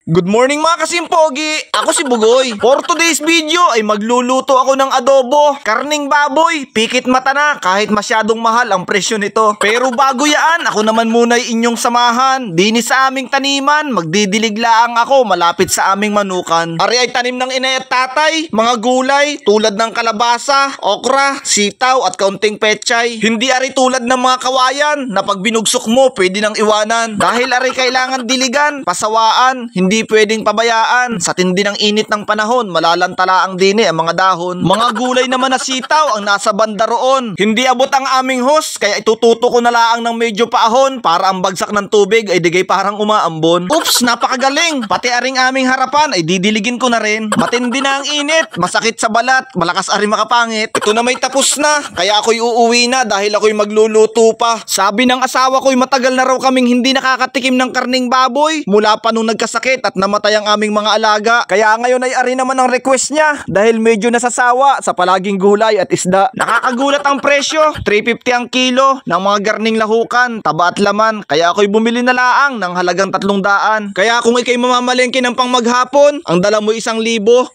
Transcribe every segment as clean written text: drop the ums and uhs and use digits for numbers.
Good morning mga kasimpogi! Ako si Bugoy. For today's video ay magluluto ako ng adobo, karning baboy, pikit mata na kahit masyadong mahal ang presyo nito. Pero bago yan, ako naman muna ay inyong samahan. Dini sa aming taniman, magdidilig laang ako malapit sa aming manukan. Ari ay tanim ng inay at tatay, mga gulay tulad ng kalabasa, okra, sitaw at kaunting pechay. Hindi ari tulad ng mga kawayan na pag binugsok mo pwede nang iwanan. Dahil ari kailangan diligan, pasawaan, hindi pwedeng pabayaan. Sa tindi ng init ng panahon, malalantala ang dini ang mga dahon. Mga gulay naman na sitaw ang nasa banda roon. Hindi abot ang aming hose, kaya itututo ko na laang ng medyo paahon para ang bagsak ng tubig ay digay parang umaambon. Oops, napakagaling! Pati aring aming harapan ay didiligin ko na rin. Matindi na ang init, masakit sa balat, malakas ari makapangit. Ito na may tapos na, kaya ako'y uuwi na dahil ako'y magluluto pa. Sabi ng asawa ko'y matagal na raw kaming hindi nakakatikim ng karning baboy mula pa nung nagkasakit at namatay ang aming mga alaga. Kaya ngayon ay ari naman ang request niya dahil medyo nasasawa sa palaging gulay at isda. Nakakagulat ang presyo, 350 ang kilo ng mga garning lahukan, taba at laman. Kaya ako'y bumili na laang ng halagang 300. Kaya kung ikay mamamalengke ng pang maghapon, ang dala mo 1,000,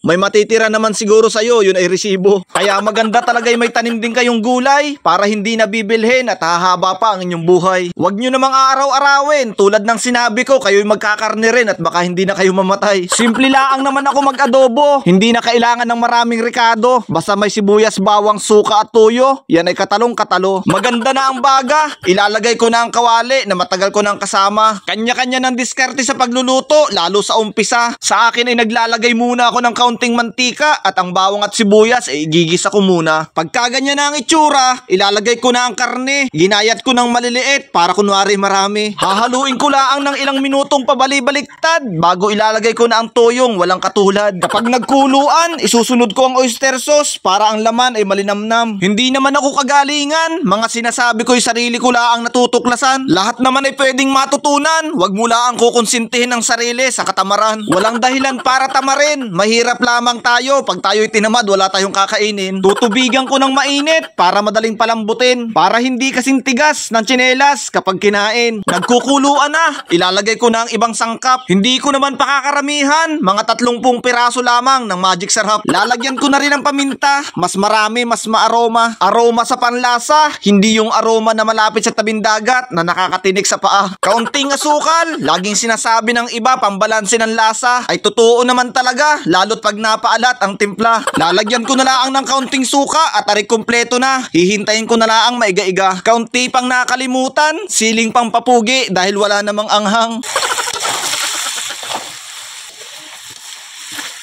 may matitira naman siguro sa'yo, yun ay resibo. Kaya maganda talaga may tanim din kayong gulay para hindi nabibilhin at hahaba pa ang inyong buhay. Huwag nyo namang araw-arawin tulad ng sinabi ko, kayo'y magkakarne rin at baka hindi na kayo mamatay. Simple laang naman ako mag-adobo. Hindi na kailangan ng maraming rikado. Basta may sibuyas, bawang, suka at toyo. Yan ay katalong-katalo. Maganda na ang baga. Ilalagay ko na ang kawali na matagal ko nang kasama. Kanya-kanya ng diskarte sa pagluluto, lalo sa umpisa. Sa akin ay naglalagay muna ako ng kaunting mantika at ang bawang at sibuyas ay igigisa ko muna. Pagka ganyan na ang itsura, ilalagay ko na ang karne. Ginayat ko ng maliliit para kunwari marami. Hahaluin ko laang ng ilang minutong pabali-baliktad bago ilalagay ko na ang toyong walang katulad. Kapag nagkuluan, isusunod ko ang oyster sauce para ang laman ay malinamnam. Hindi naman ako kagalingan. Mga sinasabi ko'y sarili ko laang natutuklasan. Lahat naman ay pwedeng matutunan. Huwag mo laang kukonsintihin ang sarili sa katamaran. Walang dahilan para tamarin. Mahirap lamang tayo. Pag tayo'y tinamad, wala tayong kakainin. Tutubigan ko ng mainit para madaling palambutin. Para hindi kasing tigas ng tsinelas kapag kinain. Nagkukuluan na. Ilalagay ko na ang ibang sangkap. Hindi ko naman pakakaramihan, mga 30 piraso lamang ng magic sarap. Lalagyan ko na rin ng paminta, mas marami, mas maaroma. Aroma sa panlasa, hindi yung aroma na malapit sa tabing dagat na nakakatinik sa paa. Kaunting asukal, laging sinasabi ng iba pambalanse ng lasa, ay totoo naman talaga, lalo't pag napaalat ang timpla. Lalagyan ko na laang ng kaunting suka at aray kompleto na. Hihintayin ko na laang maiga-iga. Kaunti pang nakalimutan, siling pang papugi dahil wala namang anghang.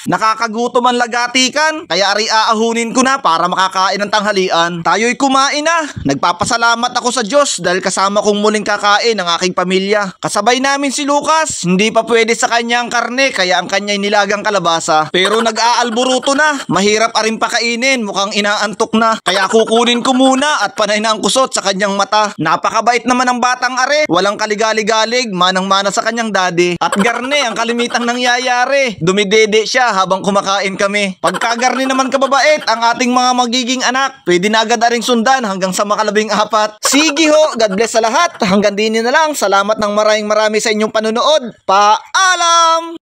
Nakakagutom ang lagatikan, kaya ari aahunin ko na para makakain ng tanghalian. Tayo'y kumain na. Nagpapasalamat ako sa Diyos dahil kasama kong muling kakain ang aking pamilya. Kasabay namin si Lucas, hindi pa pwede sa kanya ang karne kaya ang kanya'y nilagang kalabasa. Pero nag-aalburuto na, mahirap aring pakainin, mukhang inaantok na. Kaya kukunin ko muna at panay na ang kusot sa kanyang mata. Napakabait naman ang batang are, walang kaligalig-galig, manang-mana sa kanyang daddy. At garne ang kalimitang nangyayari, dumidede siya habang kumakain kami. Pagkagarni naman kababait ang ating mga magiging anak, pwede na agad aring sundan hanggang sa makalabing-4. Sige ho, God bless sa lahat. Hanggang din na lang. Salamat ng marami sa inyong panunood. Paalam!